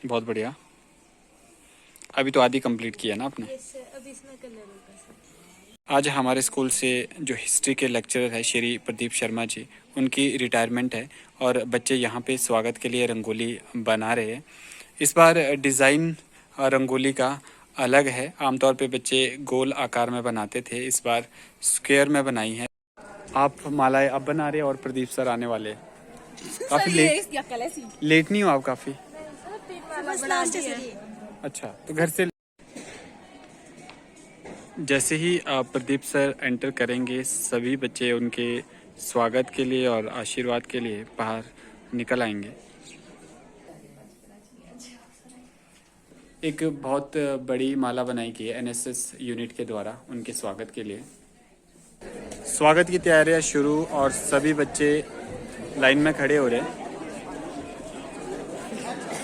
बहुत बढ़िया। अभी तो आधी कंप्लीट किया ना आपने। अभी इसमें कलर होगा सर। आज हमारे स्कूल से जो हिस्ट्री के लेक्चरर है श्री प्रदीप शर्मा जी, उनकी रिटायरमेंट है और बच्चे यहाँ पे स्वागत के लिए रंगोली बना रहे हैं। इस बार डिज़ाइन रंगोली का अलग है। आमतौर पे बच्चे गोल आकार में बनाते थे, इस बार स्क्वायर में बनाई है। आप मालाएं अब बना रहे हैं और प्रदीप सर आने वाले हैं। काफ़ी लेट नहीं हो आप काफ़ी? अच्छा, तो घर से जैसे ही प्रदीप सर एंटर करेंगे, सभी बच्चे उनके स्वागत के लिए और आशीर्वाद के लिए बाहर निकल आएंगे। एक बहुत बड़ी माला बनाई गई है एनएसएस यूनिट के द्वारा उनके स्वागत के लिए। स्वागत की तैयारियां शुरू और सभी बच्चे लाइन में खड़े हो रहे हैं।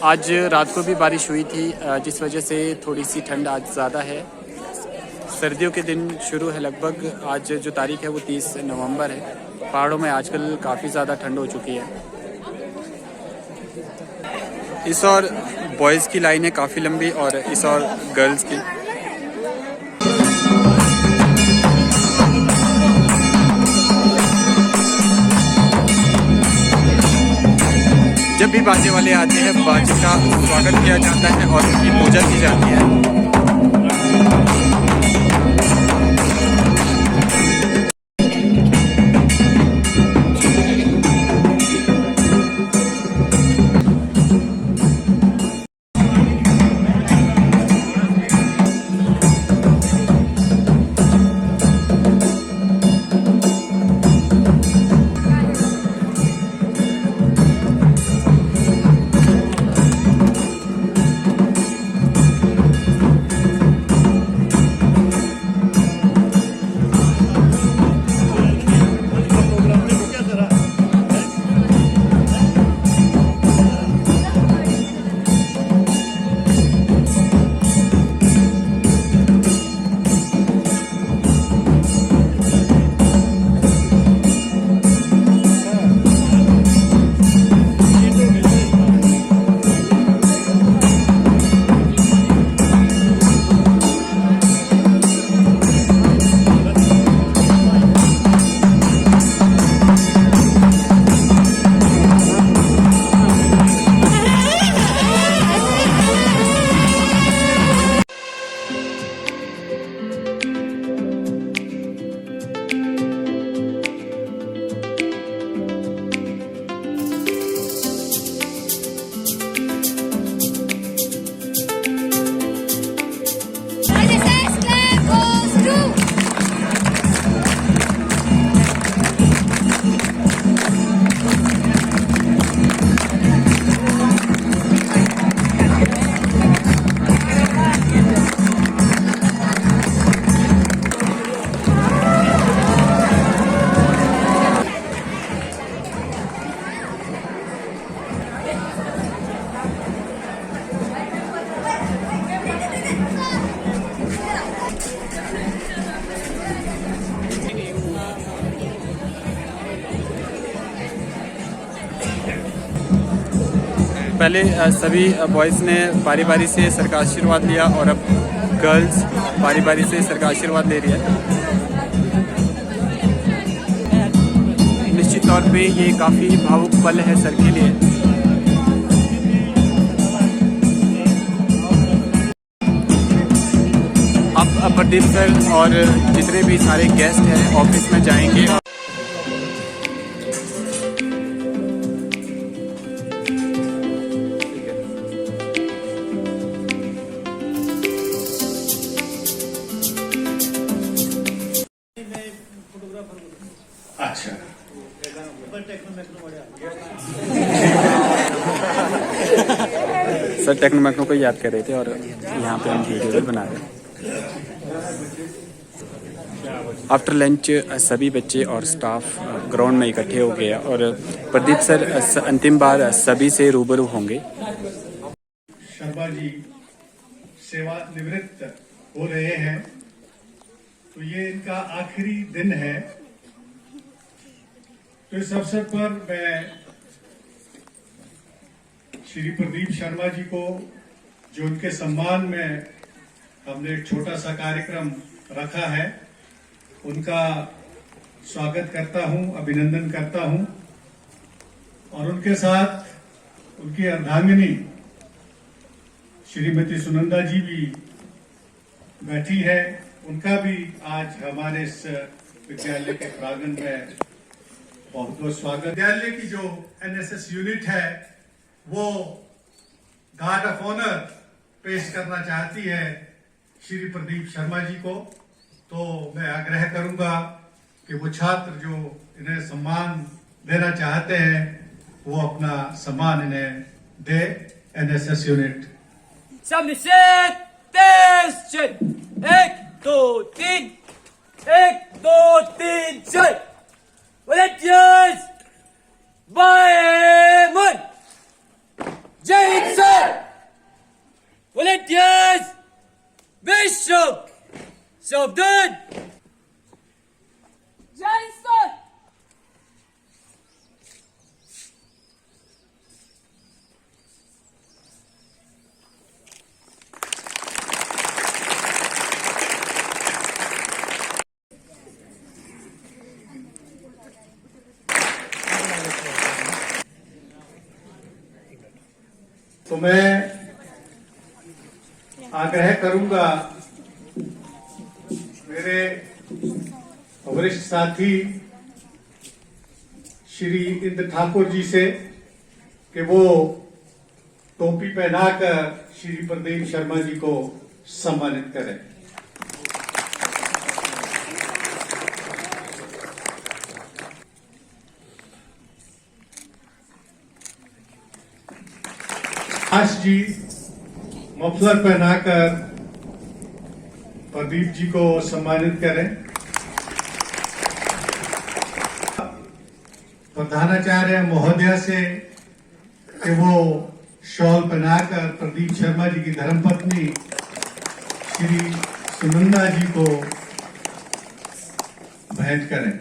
आज रात को भी बारिश हुई थी, जिस वजह से थोड़ी सी ठंड आज ज़्यादा है। सर्दियों के दिन शुरू है लगभग। आज जो तारीख है वो 30 नवंबर है। पहाड़ों में आजकल काफ़ी ज़्यादा ठंड हो चुकी है। इस और बॉयज़ की लाइन है काफ़ी लंबी और इस और गर्ल्स की। जब भी बाजे वाले आते हैं, बाजे का स्वागत किया जाता है और उनकी पूजा की जाती है। पहले सभी बॉयज़ ने बारी बारी से सर का आशीर्वाद लिया और अब गर्ल्स बारी बारी से सर का आशीर्वाद ले रही है। निश्चित तौर पे ये काफ़ी भावुक पल है सर के लिए। अब प्रदीप सर और जितने भी सारे गेस्ट हैं ऑफिस में जाएंगे। अच्छा, सर टेक्नो मैक्नो को याद कर रहे थे और यहाँ पे हम वीडियो भी बना रहे हैं। आफ्टर लंच सभी बच्चे और स्टाफ ग्राउंड में इकट्ठे हो गए और प्रदीप सर अंतिम बार सभी से रूबरू होंगे। शर्मा जी सेवानिवृत्त हो रहे हैं, तो ये इनका आखिरी दिन है। तो इस अवसर पर मैं श्री प्रदीप शर्मा जी को, जो उनके सम्मान में हमने एक छोटा सा कार्यक्रम रखा है, उनका स्वागत करता हूं, अभिनंदन करता हूं। और उनके साथ उनकी अर्धांगिनी श्रीमती सुनंदा जी भी बैठी है। उनका भी आज हमारे इस विद्यालय के प्रांगण में बहुत बहुत स्वागत। विद्यालय की जो एनएसएस यूनिट है वो गार्ड ऑफ ऑनर पेश करना चाहती है श्री प्रदीप शर्मा जी को। तो मैं आग्रह करूंगा कि वो छात्र जो इन्हें सम्मान देना चाहते हैं वो अपना सम्मान इन्हें दे। एनएसएस यूनिट सामने से तेज चल, 1 2 3, 1 2 3 चल। Volunteers, Bayern, Jai Hind sir. Volunteers, Bishop, Sabdan, Jai Hind sir. तो मैं आग्रह करूंगा मेरे वरिष्ठ साथी श्री इंद्र ठाकुर जी से कि वो टोपी पहनाकर श्री प्रदीप शर्मा जी को सम्मानित करें। आश जी मफलर पहनाकर प्रदीप जी को सम्मानित करें। प्रधानाचार्य महोदया से कि वो शॉल पहनाकर प्रदीप शर्मा जी की धर्मपत्नी श्री सुनंदा जी को भेंट करें।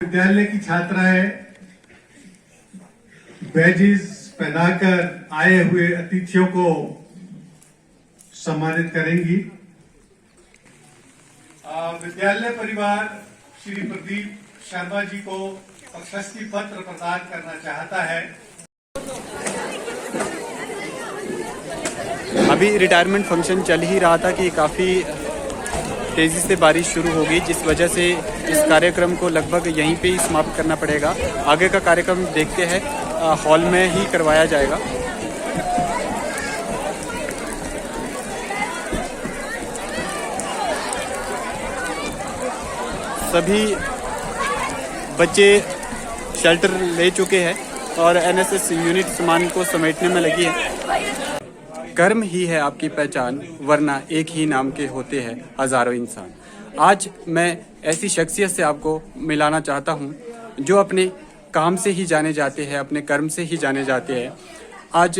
विद्यालय की छात्राएं बैजेस पहनाकर आए हुए अतिथियों को सम्मानित करेंगी। विद्यालय परिवार श्री प्रदीप शर्मा जी को प्रशस्ति पत्र प्रदान करना चाहता है। अभी रिटायरमेंट फंक्शन चल ही रहा था कि काफ़ी तेज़ी से बारिश शुरू हो गई, जिस वजह से इस कार्यक्रम को लगभग यहीं पे ही समाप्त करना पड़ेगा। आगे का कार्यक्रम देखते हैं, हॉल में ही करवाया जाएगा। सभी बच्चे शेल्टर ले चुके हैं और एनएसएस यूनिट सामान को समेटने में लगी है। कर्म ही है आपकी पहचान, वरना एक ही नाम के होते हैं हजारों इंसान। आज मैं ऐसी शख्सियत से आपको मिलाना चाहता हूं जो अपने काम से ही जाने जाते हैं, अपने कर्म से ही जाने जाते हैं। आज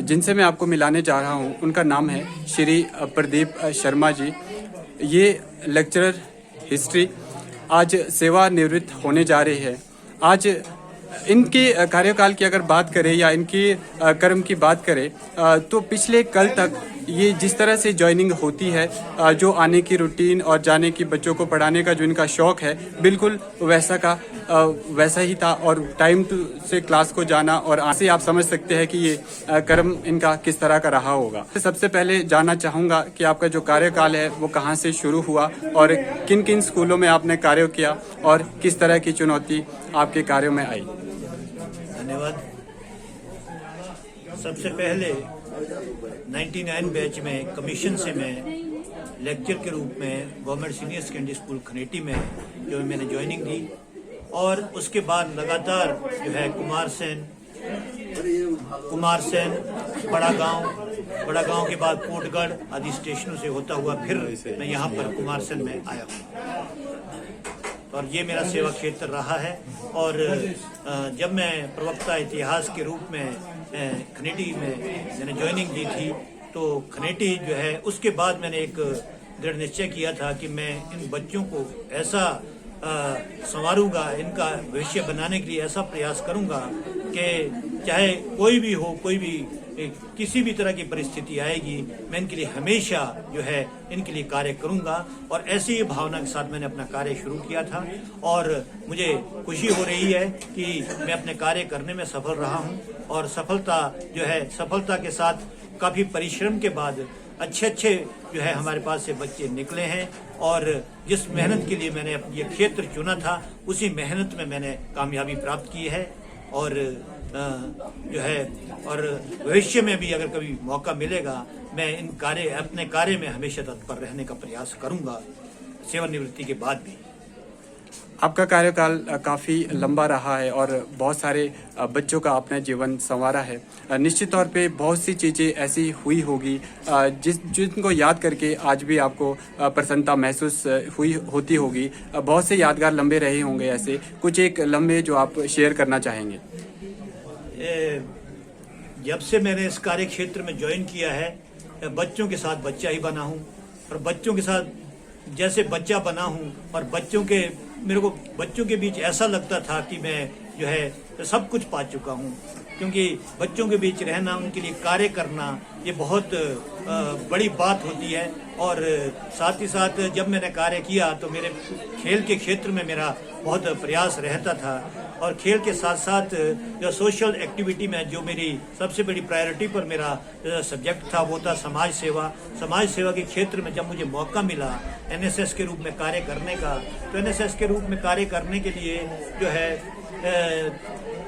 जिनसे मैं आपको मिलाने जा रहा हूं उनका नाम है श्री प्रदीप शर्मा जी। ये लेक्चरर हिस्ट्री आज सेवानिवृत्त होने जा रहे हैं। आज इनके कार्यकाल की अगर बात करें या इनके कर्म की बात करें तो पिछले कल तक ये जिस तरह से ज्वाइनिंग होती है, जो आने की रूटीन और जाने की, बच्चों को पढ़ाने का जो इनका शौक़ है, बिल्कुल वैसा ही था। और टाइम से क्लास को जाना, और आज से आप समझ सकते हैं कि ये कर्म इनका किस तरह का रहा होगा। सबसे पहले जानना चाहूँगा कि आपका जो कार्यकाल है वो कहाँ से शुरू हुआ और किन किन स्कूलों में आपने कार्य किया और किस तरह की चुनौती आपके कार्यों में आई। धन्यवाद। सबसे पहले 99 बैच में कमीशन से मैं लेक्चर के रूप में government senior secondary school Khaneti में जो मैंने ज्वाइनिंग दी, और उसके बाद लगातार जो है कुमार सेन बड़ा गांव के बाद कोटगढ़ आदि स्टेशनों से होता हुआ फिर मैं यहाँ पर कुमार सेन में आया हूँ। और ये मेरा सेवा क्षेत्र रहा है। और जब मैं प्रवक्ता इतिहास के रूप में खनेटी में मैंने ज्वाइनिंग दी थी, तो खनेटी जो है उसके बाद मैंने एक दृढ़ निश्चय किया था कि मैं इन बच्चों को ऐसा संवारूंगा, इनका भविष्य बनाने के लिए ऐसा प्रयास करूंगा कि चाहे कोई भी हो, कोई भी किसी भी तरह की परिस्थिति आएगी, मैं इनके लिए हमेशा जो है इनके लिए कार्य करूंगा। और ऐसी ही भावना के साथ मैंने अपना कार्य शुरू किया था और मुझे खुशी हो रही है कि मैं अपने कार्य करने में सफल रहा हूं। और सफलता के साथ काफ़ी परिश्रम के बाद अच्छे जो है हमारे पास से बच्चे निकले हैं। और जिस मेहनत के लिए मैंने ये क्षेत्र चुना था, उसी मेहनत में मैंने कामयाबी प्राप्त की है। और जो है और भविष्य में भी अगर कभी मौका मिलेगा, मैं अपने कार्य में हमेशा तत्पर रहने का प्रयास करूंगा, सेवानिवृत्ति के बाद भी। आपका कार्यकाल काफ़ी लंबा रहा है और बहुत सारे बच्चों का आपने जीवन संवारा है। निश्चित तौर पे बहुत सी चीज़ें ऐसी हुई होगी जिनको याद करके आज भी आपको प्रसन्नता महसूस होती होगी। बहुत से यादगार लम्हे रहे होंगे, ऐसे कुछ एक लम्हे जो आप शेयर करना चाहेंगे। जब से मैंने इस कार्य क्षेत्र में ज्वाइन किया है, बच्चों के साथ बच्चा ही बना हूँ और बच्चों के साथ जैसे बच्चा बना हूँ और मेरे को बच्चों के बीच ऐसा लगता था कि मैं जो है सब कुछ पा चुका हूँ, क्योंकि बच्चों के बीच रहना, उनके लिए कार्य करना, ये बहुत बड़ी बात होती है। और साथ ही साथ जब मैंने कार्य किया तो मेरे खेल के क्षेत्र में मेरा बहुत प्रयास रहता था। और खेल के साथ साथ जो सोशल एक्टिविटी में जो मेरी सबसे बड़ी प्रायोरिटी पर मेरा सब्जेक्ट था, वो था समाज सेवा। समाज सेवा के क्षेत्र में जब मुझे मौका मिला एनएसएस के रूप में कार्य करने का, तो एनएसएस के रूप में कार्य करने के लिए जो है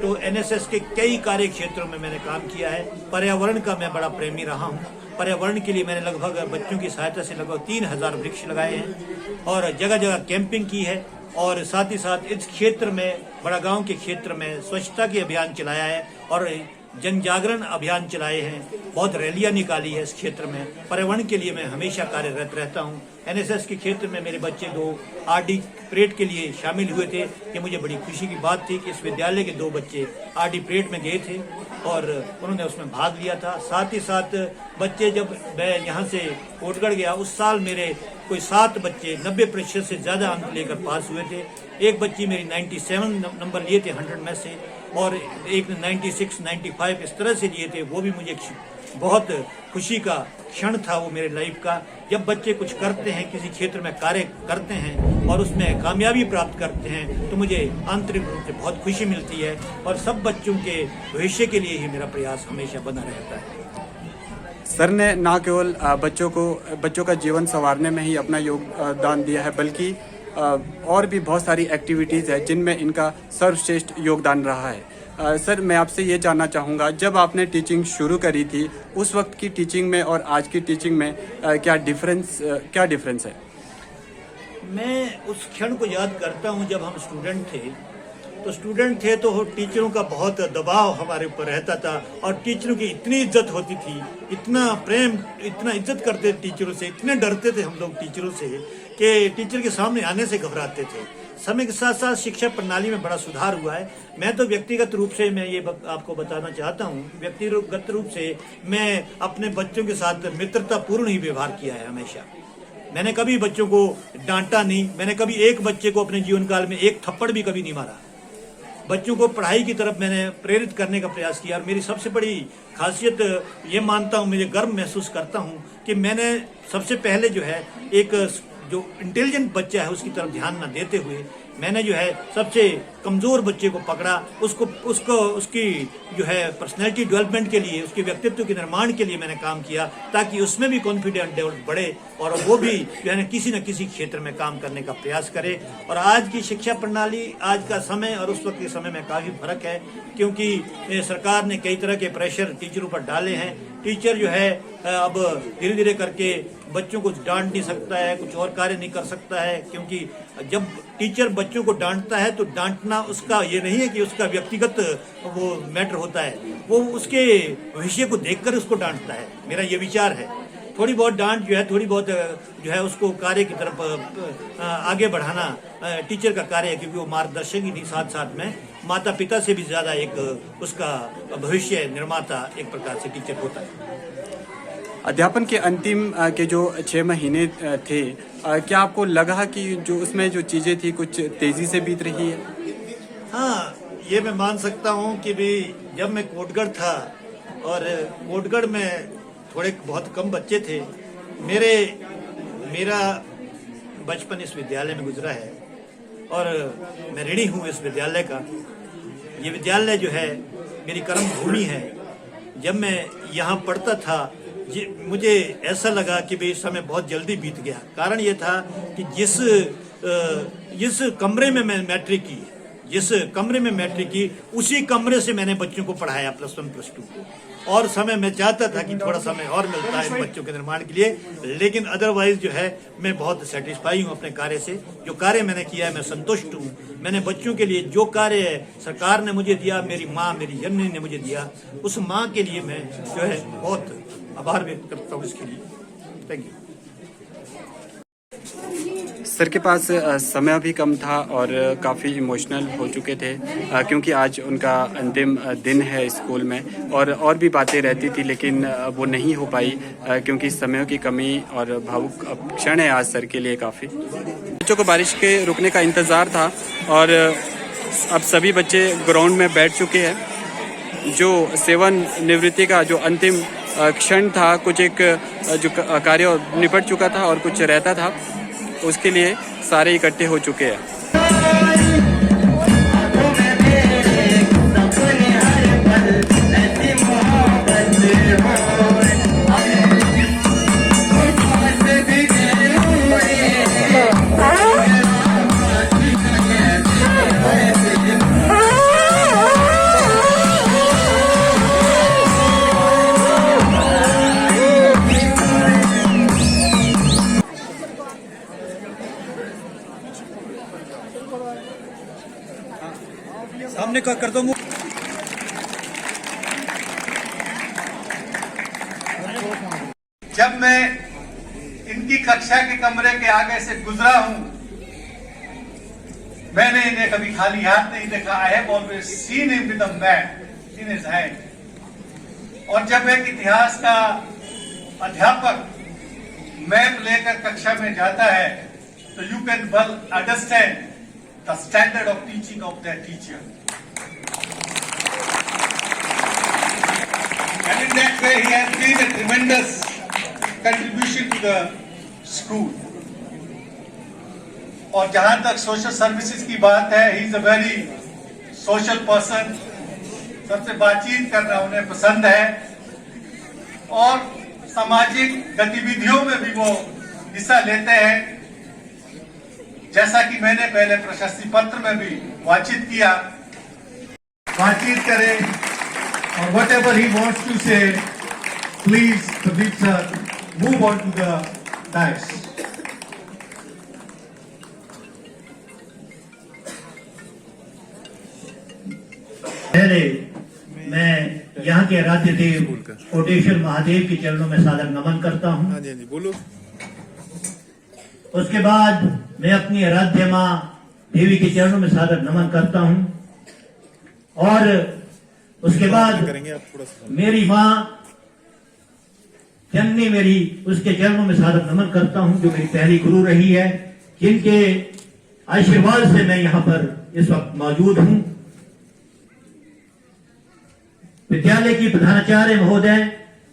तो एनएसएस के कई कार्य क्षेत्रों में मैंने काम किया है। पर्यावरण का मैं बड़ा प्रेमी रहा हूँ। पर्यावरण के लिए मैंने लगभग बच्चों की सहायता से लगभग 3000 वृक्ष लगाए हैं और जगह जगह कैंपिंग की है। और साथ ही साथ इस क्षेत्र में, बड़ा गांव के क्षेत्र में स्वच्छता के अभियान चलाया है और जन जागरण अभियान चलाए हैं, बहुत रैलियां निकाली है इस क्षेत्र में। पर्यावरण के लिए मैं हमेशा कार्यरत रहता हूं। एनएसएस के क्षेत्र में मेरे बच्चे 2 आरडी परेड के लिए शामिल हुए थे। ये मुझे बड़ी खुशी की बात थी कि इस विद्यालय के 2 बच्चे आरडी परेड में गए थे और उन्होंने उसमें भाग लिया था। साथ ही साथ बच्चे, जब मैं यहाँ से कोटगढ़ गया उस साल मेरे कोई 7 बच्चे 90% से ज़्यादा अंक लेकर पास हुए थे। एक बच्ची मेरी 97 नंबर लिए थे 100 में से और एक 96, 95 इस तरह से लिए थे। वो भी मुझे बहुत खुशी का क्षण था वो मेरे लाइफ का। जब बच्चे कुछ करते हैं, किसी क्षेत्र में कार्य करते हैं और उसमें कामयाबी प्राप्त करते हैं, तो मुझे आंतरिक रूप से बहुत खुशी मिलती है। और सब बच्चों के भविष्य के लिए ही मेरा प्रयास हमेशा बना रहता है। सर ने न केवल बच्चों का जीवन संवारने में ही अपना योगदान दिया है, बल्कि और भी बहुत सारी एक्टिविटीज़ है जिनमें इनका सर्वश्रेष्ठ योगदान रहा है। सर, मैं आपसे ये जानना चाहूँगा, जब आपने टीचिंग शुरू करी थी, उस वक्त की टीचिंग में और आज की टीचिंग में क्या डिफरेंस है? मैं उस क्षण को याद करता हूँ जब हम स्टूडेंट थे तो टीचरों का बहुत दबाव हमारे ऊपर रहता था और टीचरों की इतनी इज्जत होती थी, इतना प्रेम, इतना इज्जत करते टीचरों से, इतने डरते थे हम लोग टीचरों से कि टीचर के सामने आने से घबराते थे। समय के साथ साथ शिक्षा प्रणाली में बड़ा सुधार हुआ है। मैं तो व्यक्तिगत रूप से मैं ये आपको बताना चाहता हूँ, व्यक्तिगत रूप से मैं अपने बच्चों के साथ मित्रतापूर्ण ही व्यवहार किया है हमेशा। मैंने कभी बच्चों को डांटा नहीं, मैंने कभी एक बच्चे को अपने जीवन काल में एक थप्पड़ भी कभी नहीं मारा। बच्चों को पढ़ाई की तरफ मैंने प्रेरित करने का प्रयास किया और मेरी सबसे बड़ी खासियत ये मानता हूँ, मुझे गर्व महसूस करता हूँ कि मैंने सबसे पहले जो है एक जो इंटेलिजेंट बच्चा है उसकी तरफ ध्यान न देते हुए मैंने जो है सबसे कमज़ोर बच्चे को पकड़ा, उसको उसकी जो है पर्सनैलिटी डेवलपमेंट के लिए, उसके व्यक्तित्व के निर्माण के लिए मैंने काम किया, ताकि उसमें भी कॉन्फिडेंस डेवलप बढ़े और वो भी जो है न किसी क्षेत्र में काम करने का प्रयास करे। और आज की शिक्षा प्रणाली, आज का समय और उस वक्त के समय में काफ़ी फर्क है, क्योंकि सरकार ने कई तरह के प्रेशर टीचरों पर डाले हैं। टीचर जो है अब धीरे धीरे करके बच्चों को डांट नहीं सकता है, कुछ और कार्य नहीं कर सकता है, क्योंकि जब टीचर बच्चों को डांटता है तो डांटना उसका ये नहीं है कि उसका व्यक्तिगत वो मैटर होता है, वो उसके भविष्य को देखकर उसको डांटता है। मेरा ये विचार है थोड़ी बहुत डांट जो है, थोड़ी बहुत जो है उसको कार्य की तरफ आगे बढ़ाना टीचर का कार्य है, क्योंकि वो मार्गदर्शक ही नहीं, साथ साथ में माता पिता से भी ज्यादा एक उसका भविष्य निर्माता एक प्रकार से टीचर होता है। अध्यापन के अंतिम के जो 6 महीने थे, क्या आपको लगा कि जो उसमें जो चीज़ें थी कुछ तेज़ी से बीत रही है? हाँ, ये मैं मान सकता हूँ कि भी जब मैं कोटगढ़ था और कोटगढ़ में थोड़े बहुत कम बच्चे थे, मेरा बचपन इस विद्यालय में गुजरा है और मैं ऋणी हूँ इस विद्यालय का। ये विद्यालय जो है मेरी कर्म भूमि है। जब मैं यहाँ पढ़ता था मुझे ऐसा लगा कि भाई समय बहुत जल्दी बीत गया। कारण ये था कि जिस कमरे में मैं मैट्रिक की, उसी कमरे से मैंने बच्चों को पढ़ाया प्लस 1 प्लस 2 को, और समय मैं चाहता था कि थोड़ा समय और मिलता है इन बच्चों के निर्माण के लिए, लेकिन अदरवाइज जो है मैं बहुत सेटिस्फाई हूँ अपने कार्य से। जो कार्य मैंने किया है मैं संतुष्ट हूँ। मैंने बच्चों के लिए जो कार्य सरकार ने मुझे दिया, मेरी माँ, मेरी जननी ने मुझे दिया, उस माँ के लिए मैं जो है बहुत आभार व्यक्त करता हूँ इसके लिए। Thank you. सर के पास समय भी कम था और काफ़ी इमोशनल हो चुके थे, क्योंकि आज उनका अंतिम दिन है स्कूल में, और भी बातें रहती थी लेकिन वो नहीं हो पाई क्योंकि समय की कमी और भावुक क्षण है आज सर के लिए काफ़ी। बच्चों को बारिश के रुकने का इंतज़ार था और अब सभी बच्चे ग्राउंड में बैठ चुके हैं। जो सेवानिवृत्ति का जो अंतिम क्षण था, कुछ एक जो कार्य निपट चुका था और कुछ रहता था, उसके लिए सारे इकट्ठे हो चुके हैं। सामने का कर दो। जब मैं इनकी कक्षा के कमरे के आगे से गुजरा हूं, मैंने इन्हें कभी खाली हाथ नहीं देखा। I have always seen him with a map in his hand. और जब एक इतिहास का अध्यापक मैप लेकर कक्षा में जाता है तो you can well understand the standard of teaching of that teacher. And in that way, he has made a tremendous contribution to the school. और जहां तक सोशल सर्विसेज की बात है, he is a very social person. सबसे बातचीत करना उन्हें पसंद है और सामाजिक गतिविधियों में भी वो हिस्सा लेते हैं। जैसा कि मैंने पहले प्रशस्ति पत्र में भी वाचित किया, बातचीत करें और whatever he wants to say, please, Pradeep sir, move on to the dais. पहले मैं यहाँ के आराध्य देव कोटेश्वर महादेव के चरणों में सादर नमन करता हूँ। बोलो। उसके बाद मैं अपनी आराध्य माँ देवी के चरणों में सादर नमन करता हूँ और उसके बाद मेरी माँ जननी मेरी, उसके चरणों में सादर नमन करता हूँ, जो मेरी पहली गुरु रही है, जिनके आशीर्वाद से मैं यहाँ पर इस वक्त मौजूद हूँ। विद्यालय की प्रधानाचार्य महोदय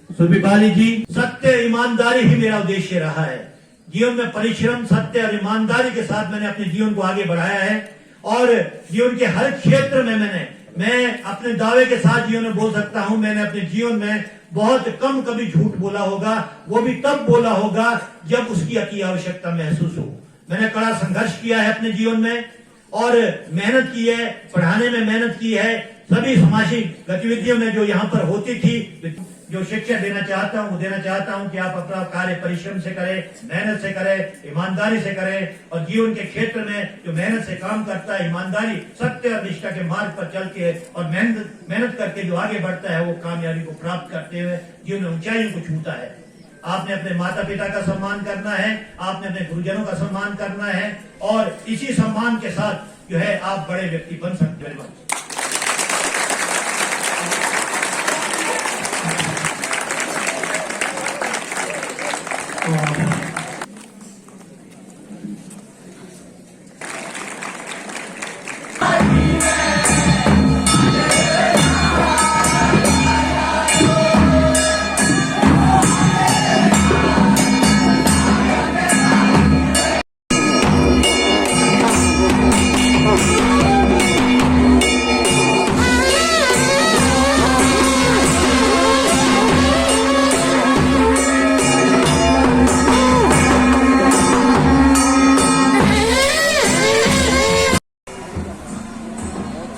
सुरभि बाली जी, सत्य ईमानदारी ही मेरा उद्देश्य रहा है। जीवन में परिश्रम, सत्य और ईमानदारी के साथ मैंने अपने जीवन को आगे बढ़ाया है और जीवन के हर क्षेत्र में मैं अपने दावे के साथ जीवन में बोल सकता हूं, मैंने अपने जीवन में बहुत कम कभी झूठ बोला होगा। वो भी तब बोला होगा जब उसकी अति आवश्यकता महसूस हो। मैंने कड़ा संघर्ष किया है अपने जीवन में और मेहनत की है, पढ़ाने में मेहनत की है। सभी सामाजिक गतिविधियों में जो यहाँ पर होती थी, जो शिक्षा देना चाहता हूँ वो देना चाहता हूँ कि आप अपना कार्य परिश्रम से करें, मेहनत से करें, ईमानदारी से करें और जीवन के क्षेत्र में जो मेहनत से काम करता है, ईमानदारी, सत्य और निष्ठा के मार्ग पर चल के और मेहनत करके जो आगे बढ़ता है वो कामयाबी को प्राप्त करते हुए जीवन में ऊंचाइयों को छूता है। आपने अपने माता पिता का सम्मान करना है, आपने अपने गुरुजनों का सम्मान करना है और इसी सम्मान के साथ जो है आप बड़े व्यक्ति बन सकते हैं।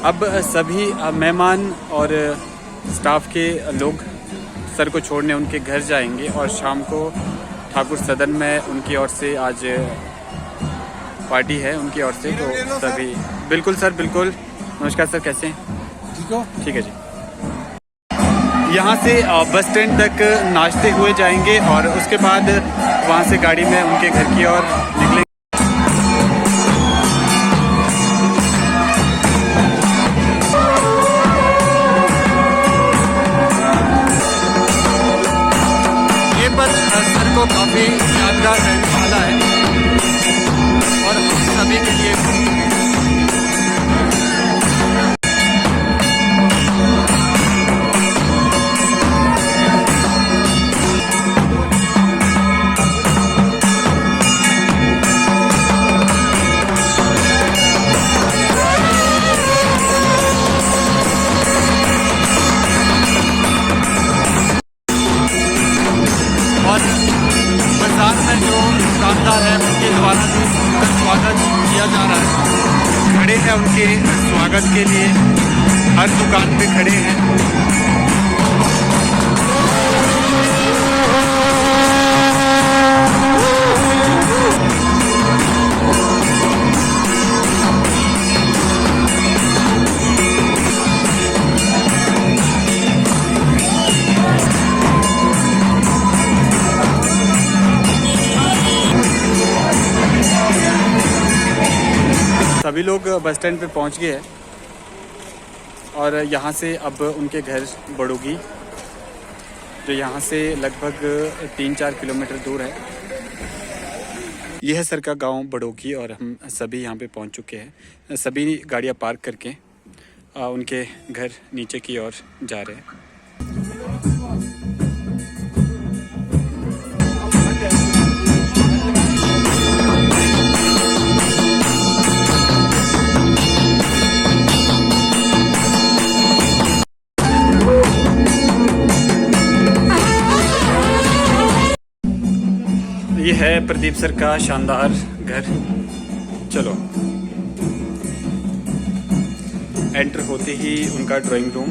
अब सभी मेहमान और स्टाफ के लोग सर को छोड़ने उनके घर जाएंगे और शाम को ठाकुर सदन में उनकी ओर से आज पार्टी है उनकी ओर से, तो सभी बिल्कुल सर बिल्कुल। नमस्कार सर, कैसे हैं? ठीक हो? ठीक है जी। यहाँ से बस स्टैंड तक नाचते हुए जाएंगे और उसके बाद वहाँ से गाड़ी में उनके घर की ओर निकलेंगे। ये बस सर को काफ़ी यादगार रहने वाला है और हम सभी के लिए बाजार में जो दुकानदार है उनके द्वारा भी उनका स्वागत किया जा रहा है। खड़े हैं उनके स्वागत के लिए, हर दुकान पे खड़े हैं। सभी लोग बस स्टैंड पे पहुंच गए हैं और यहाँ से अब उनके घर बड़ोगी, जो यहाँ से लगभग 3-4 किलोमीटर दूर है। यह है सर का गांव बड़ोगी और हम सभी यहाँ पे पहुँच चुके हैं। सभी गाड़ियाँ पार्क करके उनके घर नीचे की ओर जा रहे हैं। ये है प्रदीप सर का शानदार घर। चलो, एंटर होते ही उनका ड्राइंग रूम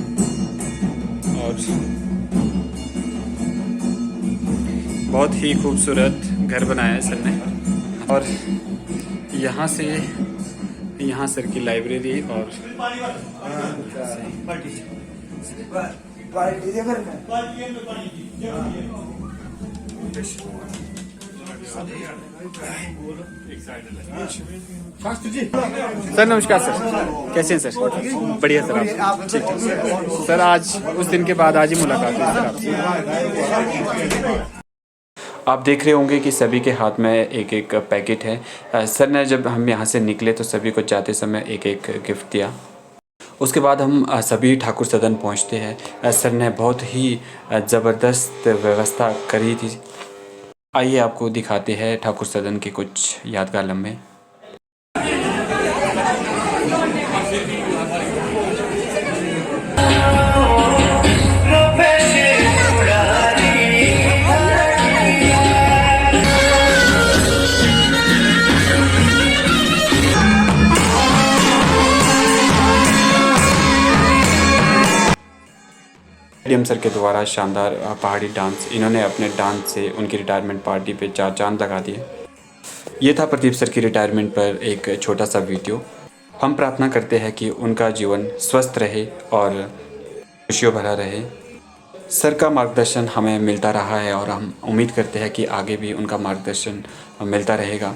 और बहुत ही खूबसूरत घर बनाया है सर ने। और यहाँ से यहाँ सर की लाइब्रेरी और सर नमस्कार सर, कैसे हैं सर? बढ़िया सर, आप ठीक ठीक। सर आज उस दिन के बाद आज ही मुलाकात हुई सर आपसे। आप देख रहे होंगे कि सभी के हाथ में एक एक पैकेट है। सर ने जब हम यहाँ से निकले तो सभी को जाते समय एक एक गिफ्ट दिया। उसके बाद हम सभी ठाकुर सदन पहुँचते हैं। सर ने बहुत ही ज़बरदस्त व्यवस्था करी थी। आइए आपको दिखाते हैं ठाकुर सदन के कुछ यादगार लम्हे। एडीएम सर के द्वारा शानदार पहाड़ी डांस, इन्होंने अपने डांस से उनकी रिटायरमेंट पार्टी पे 4 चांद लगा दिए। ये था प्रदीप सर की रिटायरमेंट पर एक छोटा सा वीडियो। हम प्रार्थना करते हैं कि उनका जीवन स्वस्थ रहे और खुशियों भरा रहे। सर का मार्गदर्शन हमें मिलता रहा है और हम उम्मीद करते हैं कि आगे भी उनका मार्गदर्शन मिलता रहेगा।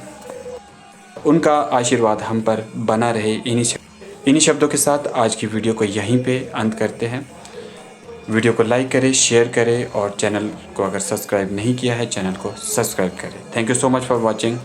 उनका आशीर्वाद हम पर बना रहे। इन्हीं शब्दों के साथ आज की वीडियो को यहीं पे अंत करते हैं। वीडियो को लाइक करें, शेयर करें और चैनल को अगर सब्सक्राइब नहीं किया है चैनल को सब्सक्राइब करें। Thank you so much for watching.